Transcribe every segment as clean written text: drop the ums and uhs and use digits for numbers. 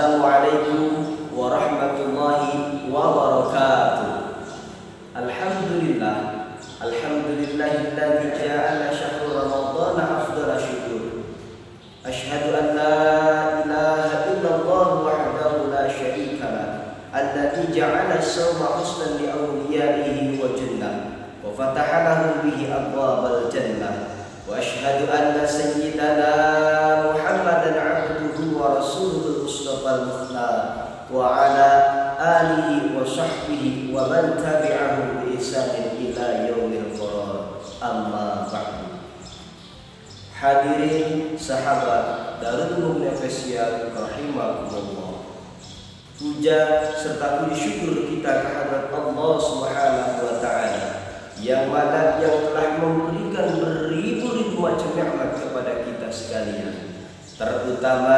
Assalamualaikum warahmatullahi wabarakatuh. Alhamdulillahilladzi ja'ala syahra ramadhana afdhala syukur. Asyhadu an la ilaha illallah wahdahu la syarika lah, alladzi ja'ala as-sawma husnan li awliyaihi wa jannah wa fataha lahum bihi abwabal jannah. Wa asyhadu anna sayyidana Muhammadan 'abduhu wa rasuluhul mustafal mukhtar wa ala alihi wa sahbihi wa man tabi'ahum bi ihsanin ila yaumil qarar. Amma ba'du. Hadirin sahabat Darul Mu'min Official rahimakumullah. Puja serta puji syukur kita kehadirat Allah Subhanahu wa taala yang telah memberikan beribu-ribu macam nikmat kepada kita sekalian, terutama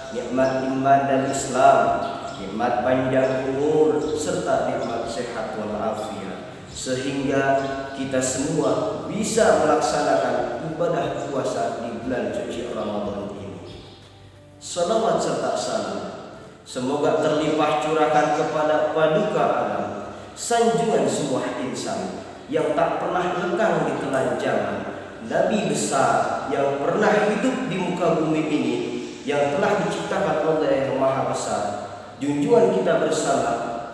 nikmat iman dan Islam, nikmat panjang umur, serta nikmat sehat walafiat, sehingga kita semua bisa melaksanakan ibadah puasa di bulan suci Ramadan ini. Salawat serta salam semoga terlimpah curahkan kepada paduka alam, sanjungan semua insan yang tak pernah lekang di telan zaman, Nabi besar yang pernah hidup di muka bumi ini, yang telah diciptakan oleh Yang Maha Besar, junjungan kita bersama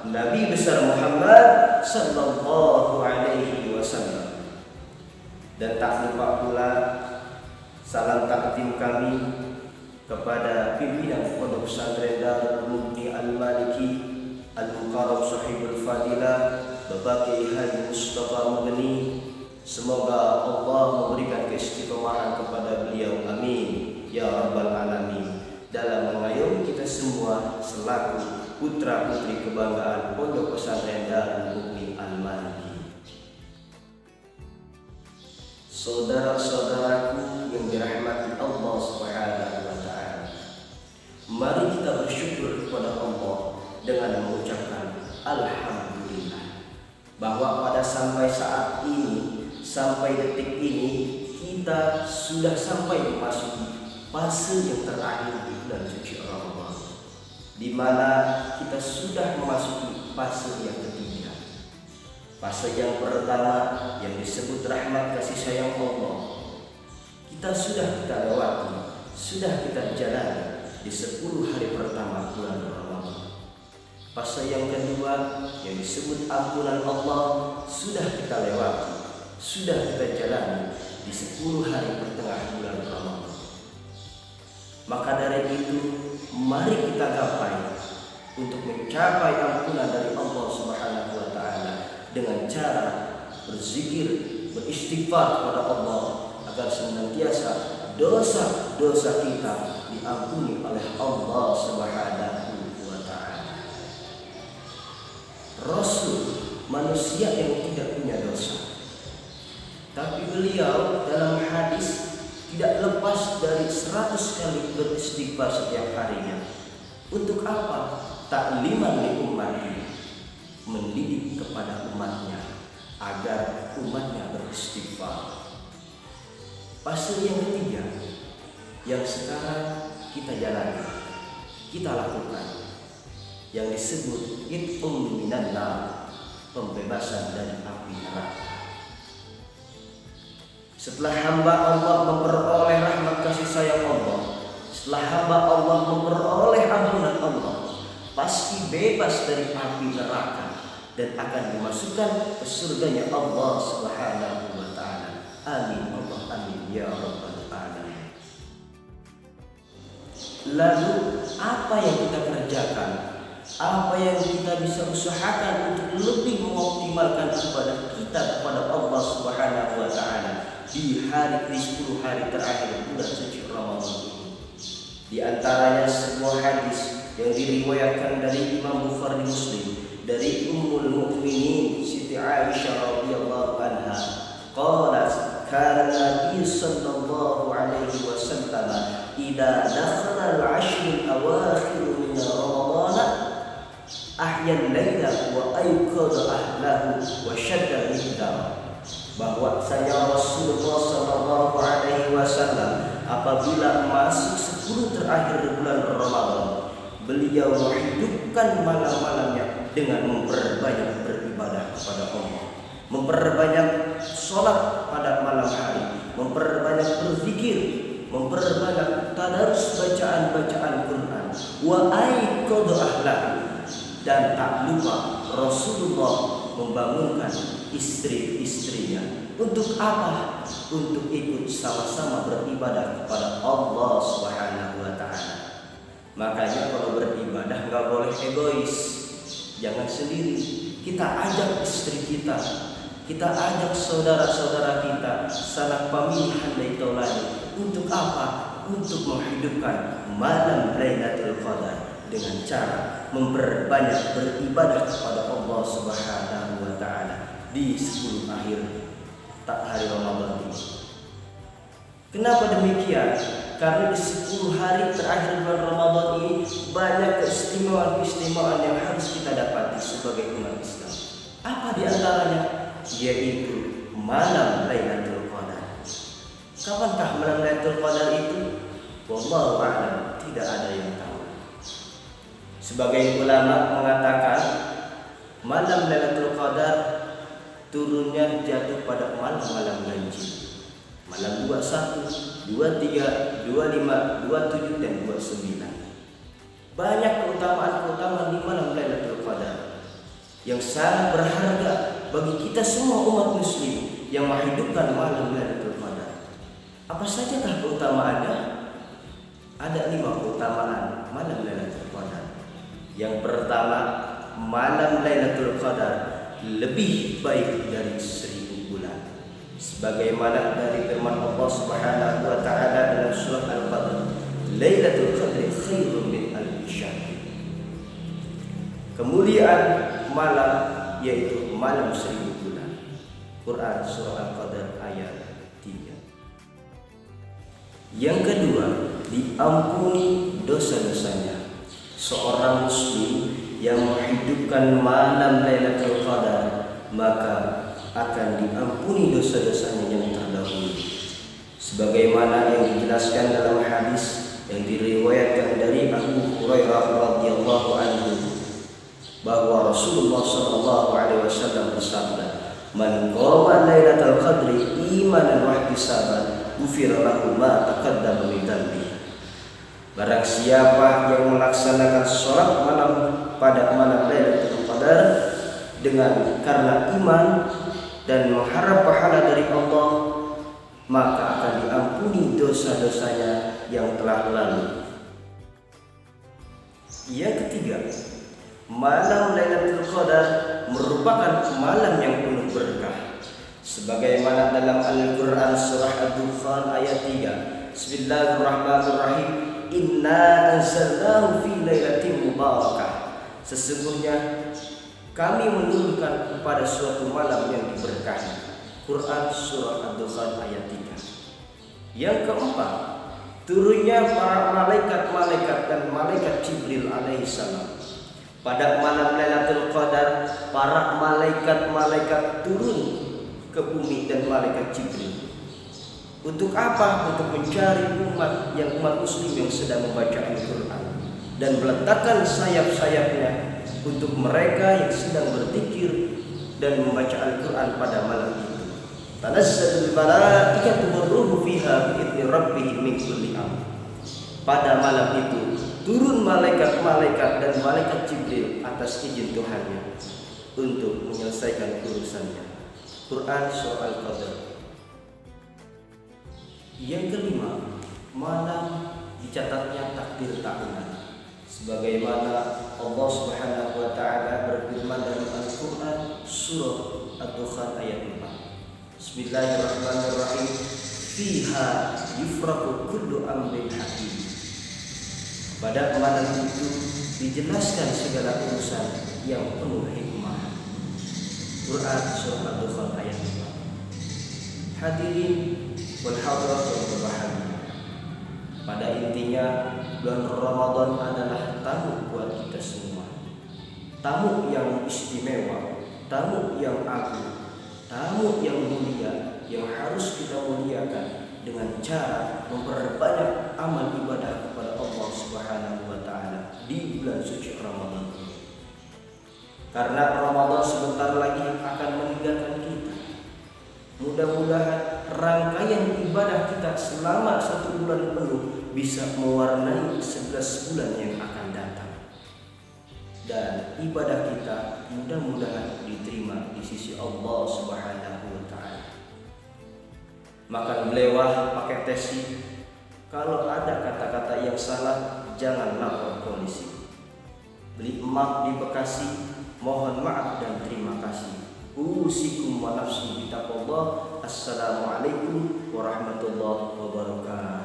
Nabi besar Muhammad sallallahu alaihi wasallam. Dan tak lupa pula salam takdim kami kepada pimpinan Pondok Pesantren Darul Mu'min Al-Maliki Al-Mukarram Sahibul Fadilah Bapak Kiai Haji Mustafa Mugni. Semoga Allah memberikan keistiqomahan kepada beliau, amin ya rabbal alamin, dalam mengayomi kita semua selaku putra putri kebanggaan Pondok Pesantren Darul Mu'min Al-Maliki. Saudara-saudaraku yang dirahmati Allah Subhanahu wa taala, mari kita bersyukur kepada Allah dengan mengucapkan alhamdulillah bahwa pada sampai saat ini, sampai detik ini, kita sudah sampai memasuki fase yang terakhir di bulan suci Ramadan, di mana kita sudah memasuki fase yang ketiga. Fase yang pertama yang disebut rahmat kasih sayang Allah, kita sudah lewati, sudah kita jalani di 10 hari pertama bulan Ramadan. Fase yang kedua yang disebut ampunan Allah sudah kita lewati, sudah kita jalani di 10 hari pertengahan bulan Ramadan. Maka dari itu, mari kita gapai untuk mencapai ampunan dari Allah Subhanahu wa taala dengan cara berzikir, beristighfar kepada Allah agar senantiasa dosa-dosa kita diampuni oleh Allah Subhanahu wa taala. Rasul manusia yang tidak punya dosa, tapi beliau dalam hadis tidak lepas dari 100 kali beristighfar setiap harinya. Untuk apa? Takliman li ummati, mendidik kepada umatnya agar umatnya beristighfar. Fase yang ketiga yang sekarang kita jalani, kita lakukan, yang disebut it'um minan nar, pembebasan dari api neraka. Setelah hamba Allah memperoleh rahmat kasih sayang Allah, setelah hamba Allah memperoleh ampunan Allah, pasti bebas dari api neraka dan akan dimasukkan ke surganya Allah Subhanahu wa taala. Amin Allah amin ya rabbal alamin. Lalu apa yang kita kerjakan? Apa yang kita bisa usahakan untuk lebih mengoptimalkan ibadah kita kepada Allah Subhanahu wa taala di 10 hari terakhir bulan suci Ramadan ini? Di antaranya sebuah hadis yang diriwayatkan dari Imam Bukhari Muslim dari Ummul Mukminin Siti Aisyah radhiyallahu anha, qalat kana Nabi sallallahu alaihi wasallam idza dakhala al-'ashr al-awakhir min Ramadan ahya al-laila wa ayqadha ahlahu wa shadda al-mihdar, bahwa saya Rasulullah sallallahu alaihi wasallam apabila masuk 10 terakhir bulan Ramadan, beliau menghidupkan malam-malamnya dengan memperbanyak beribadah kepada Allah, memperbanyak sholat pada malam hari, memperbanyak berzikir, memperbanyak tadarus bacaan-bacaan Quran. Wa aiqadha ahlahu, dan tak lupa Rasulullah membangunkan istri-istrinya. Untuk apa? Untuk ikut sama-sama beribadah kepada Allah Subhanahu wa taala. Makanya kalau beribadah nggak boleh egois. Jangan sendiri. Kita ajak istri kita, kita ajak saudara-saudara kita, sanak pamilihan dari taulani. Untuk apa? Untuk menghidupkan malam Lailatul Qadar dengan cara memperbanyak beribadah kepada Allah Subhanahu wa taala di 10 akhir hari Ramadan ini. Kenapa demikian? Karena di 10 hari terakhir bulan Ramadan ini banyak keistimewaan-keistimewaan yang harus kita dapati sebagai umat Islam. Apa di antaranya? Yaitu malam Lailatul Qadar. Kapankah malam Lailatul Qadar itu? Wallahu a'lam, tidak ada yang tahu. Sebagai ulama mengatakan malam Lailatul Qadar turunnya jatuh pada malam-malam ganjil. Malam 21, 23, 25, 27 dan 29. Banyak keutamaan-keutamaan di malam Lailatul Qadar yang sangat berharga bagi kita semua umat muslim yang menghidupkan malam Lailatul Qadar. Apa sajakah keutamaannya? Ada 5 keutamaan malam Lailatul Qadar. Yang pertama, malam Lailatul Qadar lebih baik dari 1000 bulan. Sebagaimana dari firman Allah Subhanahu wa taala dalam surah Al-Qadr, Lailatul Qadri khairun min alfi syahr. Kemuliaan malam yaitu malam 1000 bulan. Quran surah Al-Qadr ayat 3. Yang kedua, diampuni dosa-dosanya. Seorang muslim yang menghidupkan malam Lailatul Qadar maka akan diampuni dosa-dosanya yang terdahulu. Sebagaimana yang dijelaskan dalam hadis yang diriwayatkan dari Abu Hurairah radhiyallahu anhu bahwa Rasulullah sallallahu alaihi wasallam bersabda, "Man qama Lailatul Qadri imanan wa ihtisaban, ghufira lahu ma taqaddama min dhanbi." Barang siapa yang melaksanakan sholat malam pada malam Lailatul Qadar dengan karena iman dan mengharap pahala dari Allah, maka akan diampuni dosa-dosanya yang telah lalu. Yang ketiga, malam Lailatul Qadar merupakan malam yang penuh berkah. Sebagaimana dalam Al-Quran surah Ad-Dukhan ayat 3, Bismillahirrahmanirrahim. Inna anzalnahu fi lailatin mubarakah. Sesungguhnya kami menurunkan kepada suatu malam yang diberkahi. Quran surah Ad-Dukhan ayat 3. Yang keempat, turunnya para malaikat-malaikat dan malaikat Jibril alaihissalam. Pada malam Lailatul Qadar, para malaikat-malaikat turun ke bumi dan malaikat Jibril. Untuk apa? Untuk mencari umat muslim yang sedang membaca Al-Quran dan meletakkan sayap-sayapnya untuk mereka yang sedang berzikir dan membaca Al-Quran pada malam itu. Tanazzalul malaikatu war-ruhu fiha bi'izni rabbihim min kulli amr. Pada malam itu turun malaikat-malaikat dan malaikat Jibril atas izin Tuhannya untuk menyelesaikan urusannya. Quran surah Al-Qadr. Yang kelima, malam dicatatnya takdir tahunan. Sebagaimana Allah Subhanahu wa taala berfirman dalam Al-Qur'an surah Ad-Dukhan ayat 4. Bismillahirrahmanirrahim. Fiha yufraqu kullu amrin hakim. Pada malam itu dijelaskan segala urusan yang penuh hikmah. Quran surah Ad-Dukhan ayat 5. Hadirin wal hadirat yang berbahagia. Pada intinya bulan Ramadan adalah tamu buat kita semua. Tamu yang istimewa, tamu yang agung, tamu yang mulia yang harus kita muliakan dengan cara memperbanyak amal ibadah kepada Allah Subhanahu wa taala di bulan suci Ramadan ini. Karena Ramadan sebentar lagi akan meninggalkan kita. Mudah-mudahan rangkaian ibadah kita selama 1 bulan penuh bisa mewarnai 11 bulan yang akan datang. Dan ibadah kita mudah-mudahan diterima di sisi Allah Subhanahu wa Ta'ala. Makan melewah pakai tesi. Kalau ada kata-kata yang salah, jangan lapor polisi. Beli emak di Bekasi, mohon maaf dan terima kasih. Usikum wa nafsi bitaqwallah. Assalamualaikum warahmatullahi wabarakatuh.